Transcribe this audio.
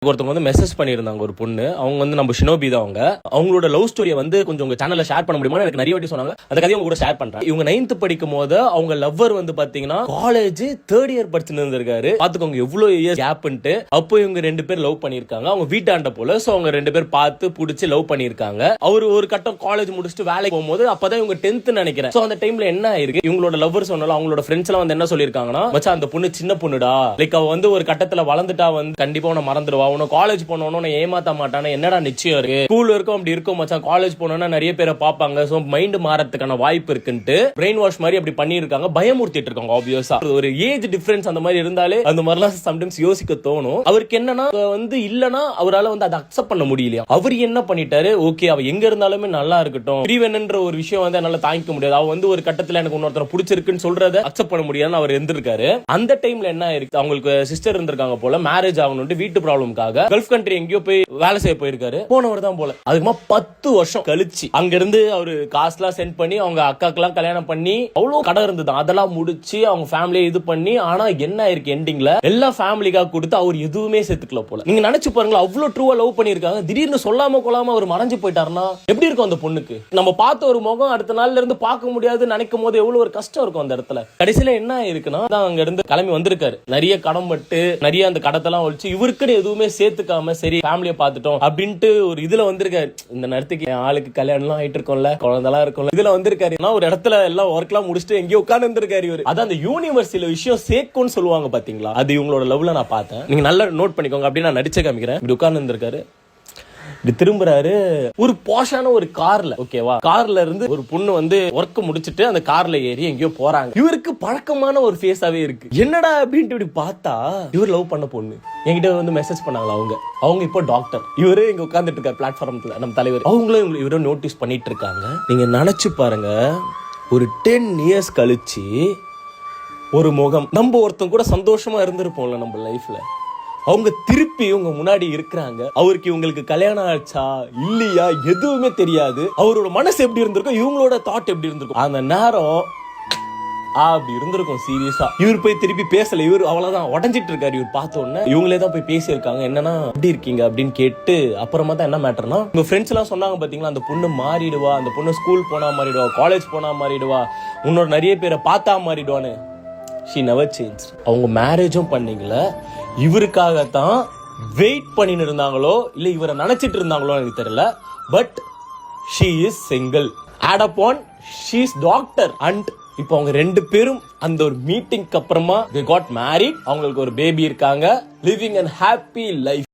ஒருத்தவங்க வந்து மெசேஜ் பண்ணியிருந்தாங்க ஒரு பொண்ணு. அவங்க வந்து நம்ம ஷினோபி தான். அவங்களோட லவ் ஸ்டோரியை வந்து கொஞ்சம் உங்க சேனல்ல ஷேர் பண்ண முடியுமா எனக்கு நிறைய வாட்டி சொன்னாங்க. அந்த கதையை உங்க கூட ஷேர் பண்றேன். இவங்க 9th படிக்கும் போது அவங்க லவ்வர் வந்து பாத்தீங்கன்னா காலேஜ் 3rd இயர் படிச்சுட்டு இருந்திருக்காரு. பாத்துக்கோங்க எவ்வளவு இயர் கேப்ன்ட்டு. அப்போ இவங்க 2 பேர் லவ் பண்ணிருக்காங்க. அவங்க வீட்டாண்ட போல. சோ அவங்க 2 பேர் பார்த்து புடிச்சு லவ் பண்ணிருக்காங்க. அவர் ஒரு கட்டம் காலேஜ் முடிச்சுட்டு வேலைக்கு போகும்போது அப்பதான் இவங்க 10th நினைக்கிறேன். சோ அந்த டைம்ல என்ன ஆயிருக்கு, இவங்களோட லவ்வர் சொன்னாலும் அவங்களோட ஃப்ரெண்ட்ஸ் எல்லாம் வந்து என்ன சொல்லிருக்காங்கன்னா, மச்சான் அந்த பொண்ணு சின்ன பொண்ணுடா, லைக் அவ வந்து ஒரு கட்டத்துல வளர்ந்துட்டா வந்து கண்டிப்பா உன்னை மறந்துடுவா, உன்னை காலேஜ் போனோன்னு ஏமாத்த மாட்டானே, என்னடா நிச்சயம் இருக்கு, ஸ்கூல் இருக்கும் அப்படி இருக்கும் மச்சான், காலேஜ் போனோம்னா நிறைய பேரை பாப்பாங்க, சோ மைண்ட் மாறதுக்கான வாய்ப்பு இருக்குன்ட்டு பிரெயின் வாஷ் மாதிரி அப்படி பண்ணிருக்காங்க, பயமுறுத்திட்டு இருக்காங்க. ஆப்வியஸா ஒரு ஏஜ் டிஃபரன்ஸ் அந்த மாதிரி இருந்தாலே அந்த மாதிரிலாம் சம்டைம்ஸ் யோசிக்க தோணும். அவருக்கு என்னன்னா வந்து இல்லனா அவரால வந்து அதை அக்செப்ட் பண்ண முடியலையா. அவர் என்ன பண்ணிட்டாரு, ஓகே அவ எங்க இருந்தாலுமே நல்லா இருக்கட்டும், பிரிவென்ன்ற ஒரு விஷயம் வந்து என்னால தாங்கிக்க முடியாது, அவ வந்து ஒரு கட்டத்துல எனக்கு இன்னொருத்தர பிடிச்சிருக்குன்னு சொல்றத அக்செப்ட் பண்ண முடியாதுன்னு அவர் இருந்திருக்காரு. அந்த டைம்ல என்ன ஆயிருக்கு, அவங்களுக்கு சிஸ்டர் இருந்திருக்காங்க போல, மேரேஜ் ஆகணும்னு வீட்டு ப்ராப்ளம்காக கல்ஃப் கண்ட்ரி எங்கேயோ போய் வேலை செய்ய போயிருக்காரு. போனவர் தான் போல. அதுக்குமா 10 வருஷம் கழிச்சு அங்க இருந்து அவரு காசுலாம் சென்ட் பண்ணி அவங்க அக்காக்கெல்லாம் கல்யாணம் பண்ணி அவ்வளவு கடன் இருந்தது, அதெல்லாம் முடிச்சு அவங்க ஃபேமிலியை இது பண்ணி, ஆனா என்ன ஆயிருக்கு எண்டிங்ல எல்லா ஃபேமிலிக்காக கொடுத்து அவர் எதுவுமே சேர்த்துக்கல போல. நீங்க நினைச்சு பாருங்களா, அவ்வளவு ட்ரூவா லவ் பண்ணிருக்காங்க, திடீர்னு சொல்லாம கொள்ளாம அவர் மறைஞ்சு போயிட்டாருன்னா எப்படி இருக்கும் அந்த பொண்ணுக்கு. நம்ம பார்த்த ஒரு முகம் அடுத்த நாள்ல இருந்து பார்க்க முடியாது நினைக்கும் போது எவ்வளவு ஒரு கஷ்டம் இருக்கும் அந்த இடத்துல. கடைசியில என்ன ஆயிருக்குன்னா, அங்க இருந்து கிளம்பி வந்திருக்காரு, நிறைய கடன் பட்டு நிறைய அந்த கடத்தெல்லாம் ஒழிச்சு இவருக்குன்னு எதுவுமே சேர்த்துக்காம சரி ஃபேமிலியை பார்த்துட்டோம் அப்படின்ட்டு ஒரு இதுல வந்திருக்காரு. இந்த நேரத்துக்கு ஆளுக்கு கல்யாணம் எல்லாம் ஆயிட்டு இருக்கோம்ல, குழந்தைலாம் இருக்கும்ல, இதுல வந்திருக்காரு. ஒரு இடத்துல எல்லாம் ஒர்க் எல்லாம் முடிச்சுட்டு எங்கேயோ உட்கார்ந்து இருந்திருக்காரு இவரு. அதான் அந்த யூனிவர்ஸ் சில விஷயம் சேர்க்கும்னு சொல்லுவாங்க பாத்தீங்களா, அது இவங்களோட லவ்ல நான் பார்த்தேன். நீங்க நல்லா நோட் பண்ணிக்கோங்க. அப்படின்னு நான் நடிச்ச காமிக்கிறேன். இப்படி உட்கார்ந்து இருந்திருக்காரு, இப்படி திரும்புறாரு, ஒரு பாஷான ஒரு கார்ல, ஓகேவா, கார்ல இருந்து ஒரு பொண்ணு வந்து ஒர்க் முடிச்சிட்டு அந்த கார்ல ஏறி எங்கேயோ போறாங்க. இவருக்கு பழக்கமான ஒரு ஃபேஸாவே இருக்கு. என்னடா அப்படின்ட்டு இப்படி பார்த்தா இவர் லவ் பண்ண பொண்ணு என்கிட்ட வந்து மெசேஜ் பண்ணாங்களா, அவங்க இப்போ டாக்டர், இவரு இங்க உட்கார்ந்துட்டு இருக்காரு பிளாட்ஃபார்ம்ல, நம்ம தலைவர். அவங்களும் இவரும் நோட்டீஸ் பண்ணிட்டு இருக்காங்க. நீங்க நினைச்சு பாருங்க, ஒரு 10 இயர்ஸ் கழிச்சு ஒரு முகம், நம்ம ஒருத்தன் கூட சந்தோஷமா இருந்திருப்போம்ல நம்ம லைஃப்ல, அவங்க திருப்பி உங்க முன்னாடி இருக்கிறாங்க. அவருக்கு இவங்களுக்கு கல்யாணம் ஆச்சா இல்லையா எதுவுமே தெரியாது. அவரோட மனசு எப்படி இருந்திருக்கும், இவங்களோட தாட் எப்படி இருந்திருக்கும், அந்த நேரம் அப்படி இருந்திருக்கும். சீரியஸா இவர் போய் திருப்பி பேசல, இவர் அவ்வளவுதான் உடஞ்சிட்டு இருக்காரு. இவர் பார்த்த உடனே இவங்களே தான் போய் பேசியிருக்காங்க, என்னன்னா எப்படி இருக்கீங்க அப்படின்னு கேட்டு அப்புறமா தான் என்ன மேட்டர்னா, உங்க ஃப்ரெண்ட்ஸ் எல்லாம் சொன்னாங்க பாத்தீங்களா, அந்த பொண்ணு மாறிடுவா, அந்த பொண்ணு ஸ்கூல் போனா மாறிடுவா, காலேஜ் போனா மாறிடுவா, முன்னோட நிறைய பேரை பார்த்தா மாறிடுவான்னு. she never changed. அவங்க மேரேஜும் பண்ணீங்கள, இவருக்காகத்தான் வெயிட் பண்ணிட்டு இருந்தாங்களோ இல்ல இவரை நினைச்சிட்டு இருந்தாங்களோ எனக்கு தெரியல. But she is single. add upon she is doctor. and இப்போ அவங்க 2 பேரும் அந்த ஒரு மீட்டிங்க்கு அப்புறமா they got married. அவங்களுக்கு ஒரு பேபி இருக்காங்க, living a happy life.